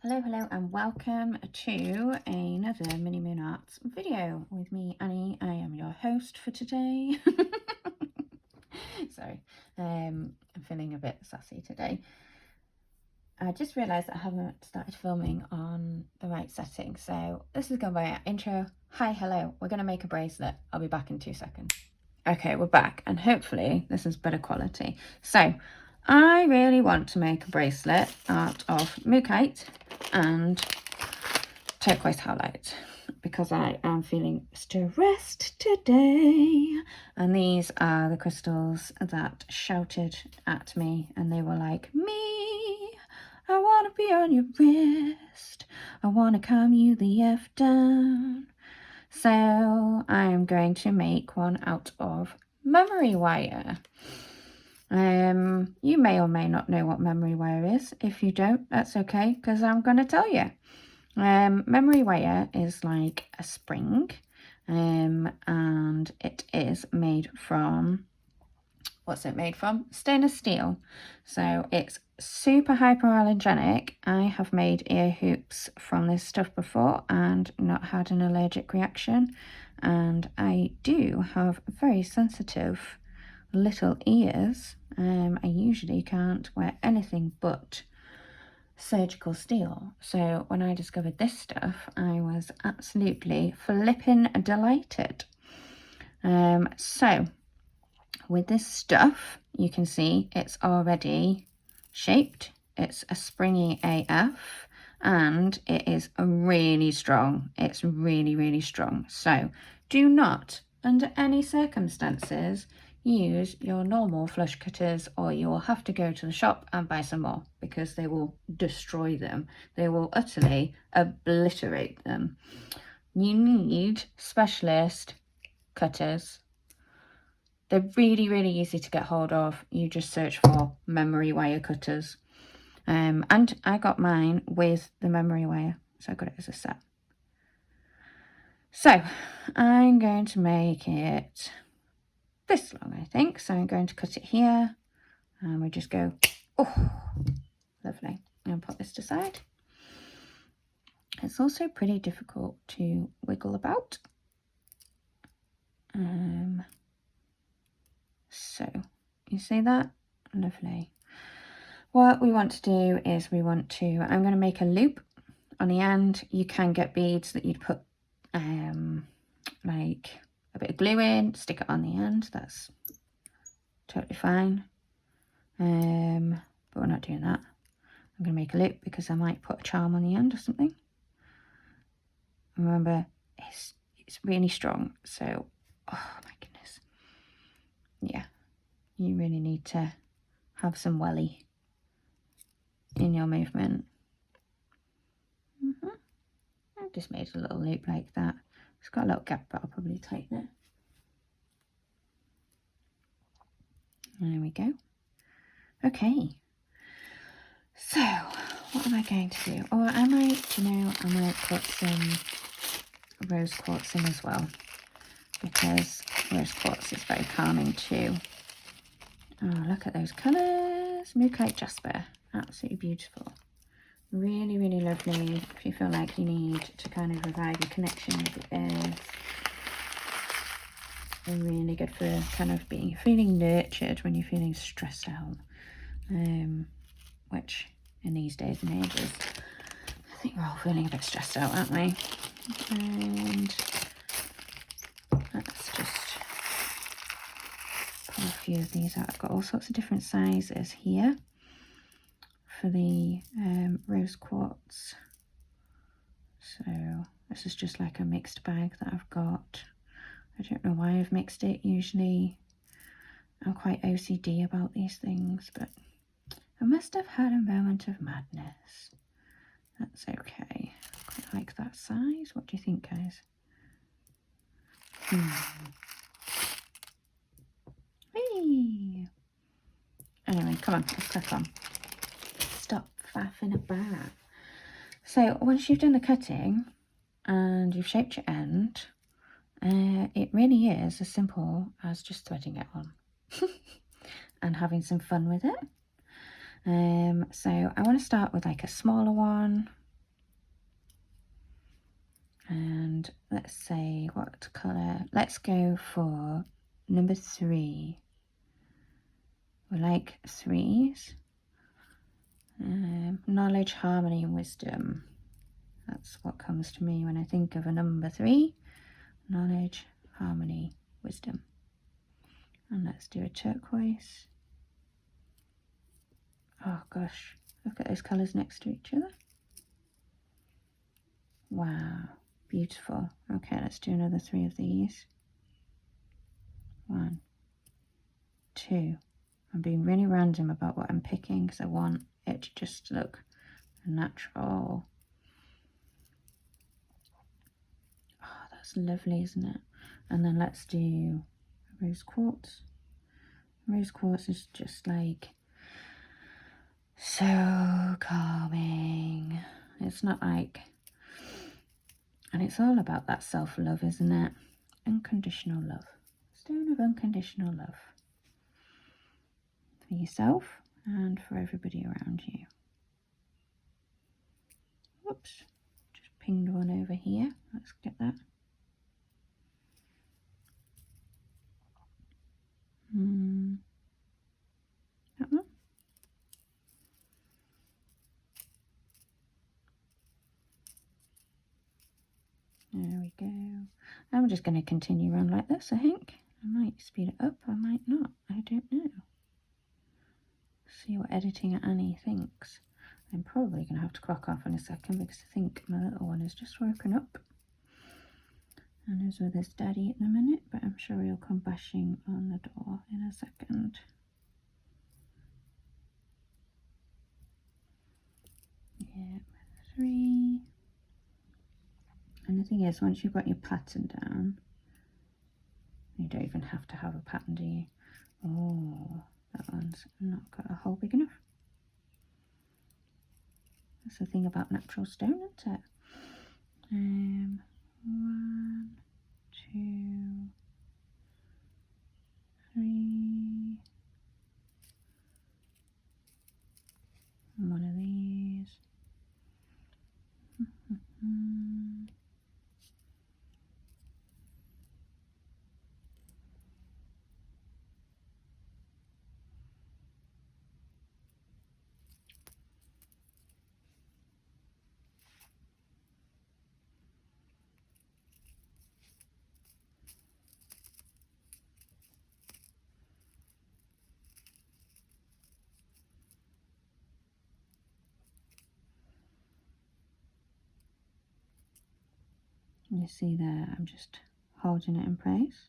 Hello and welcome to another MiniMoon Arts video with me, Annie. I am your host for today. Sorry, I'm feeling a bit sassy today. I just realised that I haven't started filming on the right setting, so this is going to be our intro. Hi, hello, we're going to make a bracelet. I'll be back in 2 seconds. Okay, we're back, and hopefully this is better quality. So I really want to make a bracelet out of Mookite and turquoise howlite because I am feeling stressed today, and these are the crystals that shouted at me, and they were like, me, I want to be on your wrist, I want to calm you the F down. So I am going to make one out of memory wire. You may or may not know what memory wire is. If you don't, that's okay, because I'm going to tell you. Memory wire is like a spring, and it is made from, what's it made from? Stainless steel. So it's super hypoallergenic. I have made ear hoops from this stuff before and not had an allergic reaction, and I do have very sensitive little ears. I usually can't wear anything but surgical steel, so when I discovered this stuff I was absolutely flipping delighted. So with this stuff, you can see it's already shaped, it's a springy AF, and it is really strong. It's really strong. So do not under any circumstances use your normal flush cutters, or you will have to go to the shop and buy some more, because they will destroy them. They will utterly obliterate them. You need specialist cutters. They're really easy to get hold of. You just search for memory wire cutters. And I got mine with the memory wire, so I got it as a set. So I'm going to make it this long, I think. So I'm going to cut it here, and we just go, oh, lovely. And put this aside. It's also pretty difficult to wiggle about. So you see that? Lovely. What we want to do is I'm going to make a loop on the end. You can get beads that you'd put like a bit of glue in, stick it on the end. That's totally fine. But we're not doing that. I'm going to make a loop because I might put a charm on the end or something. Remember, it's really strong, so oh my goodness, yeah, you really need to have some welly in your movement. I've just made a little loop like that. It's got a little gap, but I'll probably tighten it. There we go. Okay, so what am I going to do? Or I might put some rose quartz in as well, because rose quartz is very calming too. Oh, look at those colours. Mookite jasper, absolutely beautiful. Really lovely if you feel like you need to kind of revive your connection with the earth. And really good for kind of feeling nurtured when you're feeling stressed out. Which in these days and ages, I think we're all feeling a bit stressed out, aren't we? And let's just pull a few of these out. I've got all sorts of different sizes here for the rose quartz. So this is just like a mixed bag that I've got. I don't know why I've mixed it. Usually I'm quite OCD about these things, but I must have had a moment of madness. That's okay. I quite like that size. What do you think, guys? Hey. Anyway, come on, let's crack on. Stop faffing about. So once you've done the cutting and you've shaped your end, it really is as simple as just threading it on and having some fun with it. So I want to start with like a smaller one, And let's say what colour, let's go for number 3. We like 3s. Knowledge, harmony and wisdom. That's what comes to me when I think of a number 3. Knowledge, harmony, wisdom. And let's do a turquoise. Oh gosh, look at those colours next to each other. Wow, beautiful. Okay, let's do another 3 of these. 1, 2. I'm being really random about what I'm picking because I want it to just look natural. Oh, that's lovely, isn't it? And then let's do rose quartz. Rose quartz is just like so calming. It's not like, and it's all about that self-love, isn't it? Unconditional love. Stone of unconditional love. For yourself and for everybody around you. Whoops, just pinged one over here. Let's get that. That one. There we go. I'm just going to continue on like this, I think. I might speed it up, I might not. I don't know. See what editing Annie thinks. I'm probably going to have to clock off in a second because I think my little one has just woken up and is with his daddy at the minute, but I'm sure he'll come bashing on the door in a second. Yeah, 3. And the thing is, once you've got your pattern down, you don't even have to have a pattern, do you? Oh, that one's not got a hole big enough. That's the thing about natural stone, isn't it? 1, 2, 3. And one of these. You see there, I'm just holding it in place.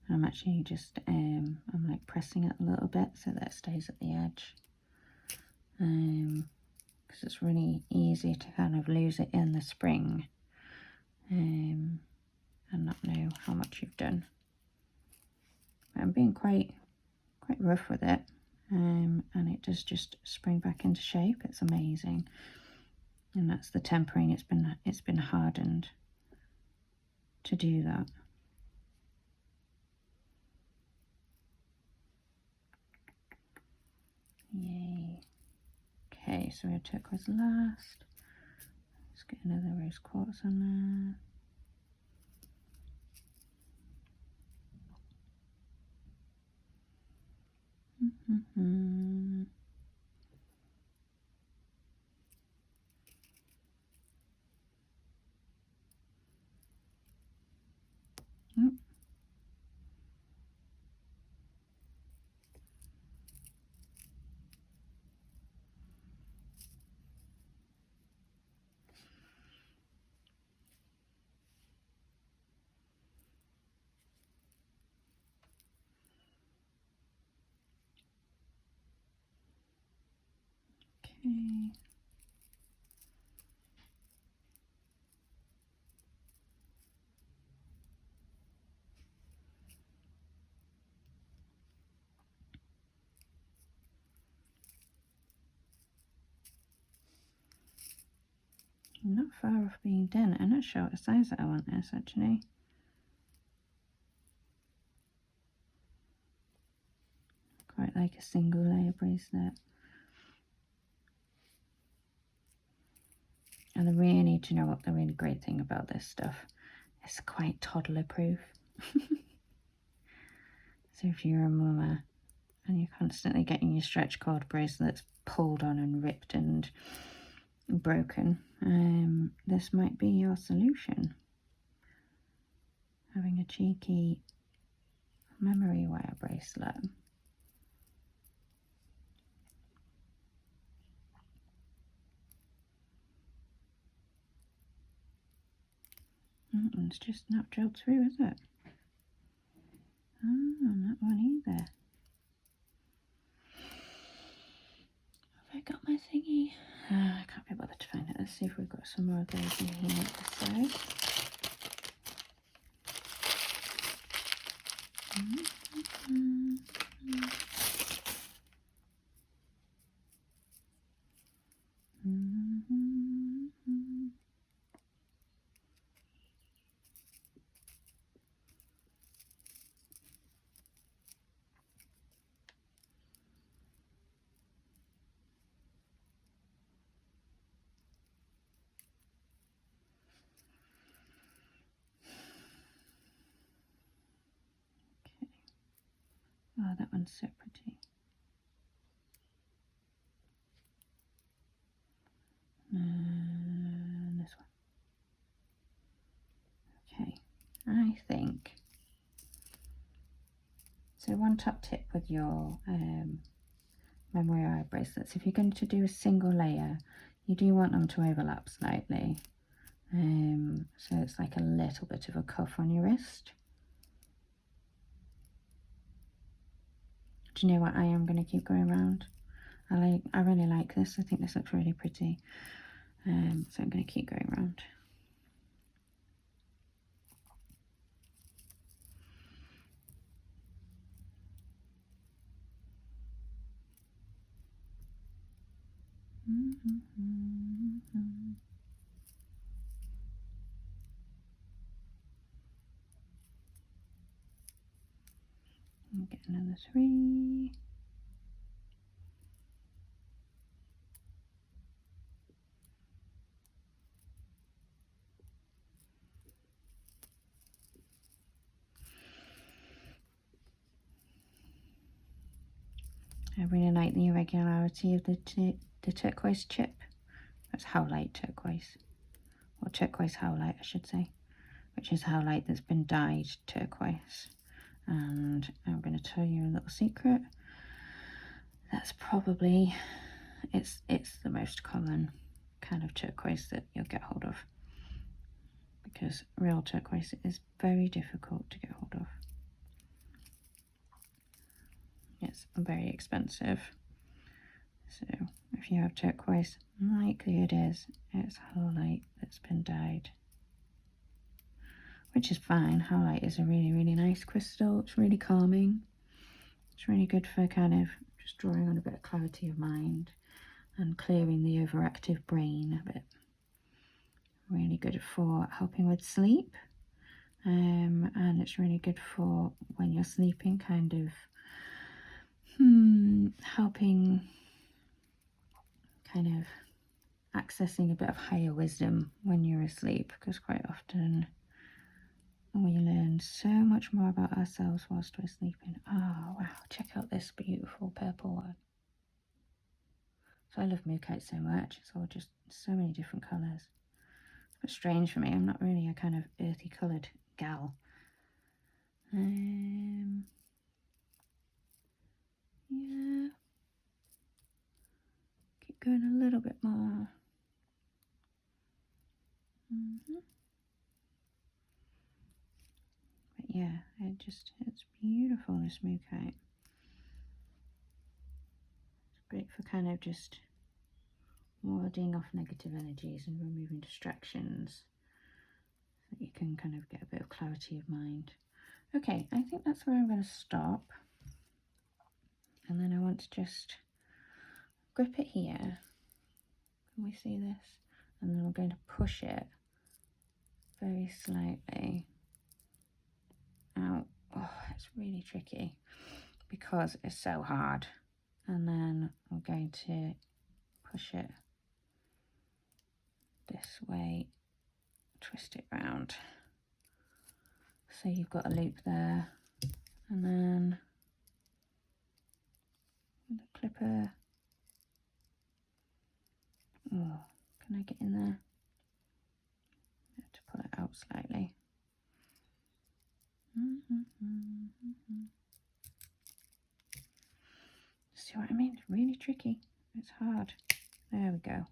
I'm actually just, I'm like pressing it a little bit so that it stays at the edge. Because it's really easy to kind of lose it in the spring and not know how much you've done. But I'm being quite rough with it, and it does just spring back into shape. It's amazing, and that's the tempering. It's been hardened to do that. Yay. Okay, so we had turquoise last. Let's get another rose quartz on there. Okay. I'm not far off being done. I'm not sure what the size that I want this actually. Quite like a single layer bracelet. And I really need to know what the really great thing about this stuff It's quite toddler proof. So if you're a mama and you're constantly getting your stretch cord bracelets pulled on and ripped and broken, this might be your solution. Having a cheeky memory wire bracelet. It's just not drilled through, is it? Oh, not one either. Have I got my thingy? I can't be bothered to find it. Let's see if we've got some more of those in here at the side. Oh, that one's so pretty. And this one. Okay, I think. So one top tip with your memory eye bracelets, if you're going to do a single layer, you do want them to overlap slightly. So it's like a little bit of a cuff on your wrist. Do you know what? I am going to keep going around. I really like this. I think this looks really pretty. So I'm going to keep going around. And get another 3. I really like the irregularity of the turquoise chip. That's howlite turquoise, or turquoise howlite I should say, which is howlite that's been dyed turquoise. And I'm going to tell you a little secret. That's probably, it's the most common kind of turquoise that you'll get hold of, because real turquoise is very difficult to get hold of. It's very expensive. So if you have turquoise, likely it's howlite that's been dyed, which is fine. Howlite is a really, really nice crystal. It's really calming. It's really good for kind of just drawing on a bit of clarity of mind and clearing the overactive brain a bit. Really good for helping with sleep. And it's really good for when you're sleeping, kind of helping kind of accessing a bit of higher wisdom when you're asleep, because quite often we learn so much more about ourselves whilst we're sleeping. Oh wow, check out this beautiful purple one. So I love Mookite so much. It's all just so many different colours. It's a bit strange for me. I'm not really a kind of earthy coloured gal. Yeah. Keep going a little bit more. But yeah, it's beautiful, this Mookite. It's great for kind of just warding off negative energies and removing distractions, so that you can kind of get a bit of clarity of mind. Okay, I think that's where I'm going to stop. And then I want to just grip it here. Can we see this? And then we're going to push it very slightly out. Oh, it's really tricky because it's so hard. And then I'm going to push it this way, twist it round, So you've got a loop there, and then the clipper. Oh, can I get in there? I have to pull it out slightly. See what I mean? Really tricky. It's hard. There we go.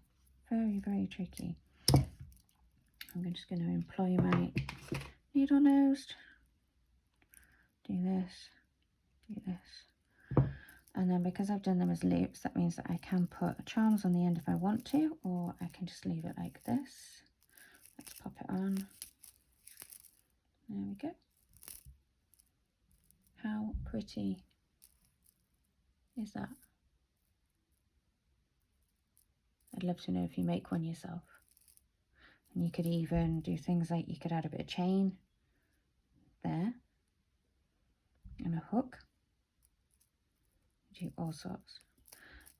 Very, very tricky. I'm just going to employ my needle nose. Do this. Do this. And then because I've done them as loops, that means that I can put charms on the end if I want to, or I can just leave it like this. Let's pop it on. There we go. How pretty is that? I'd love to know if you make one yourself. And you could even do things like you could add a bit of chain there and a hook. Do all sorts.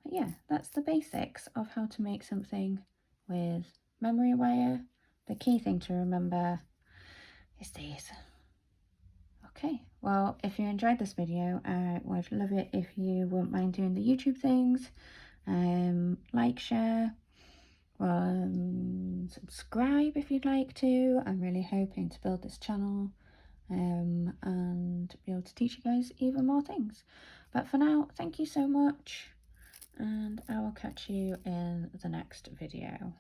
But yeah, that's the basics of how to make something with memory wire. The key thing to remember is these. Okay, well, if you enjoyed this video, I would love it if you wouldn't mind doing the YouTube things. Like, share, subscribe if you'd like to. I'm really hoping to build this channel and be able to teach you guys even more things. But for now, thank you so much, and I will catch you in the next video.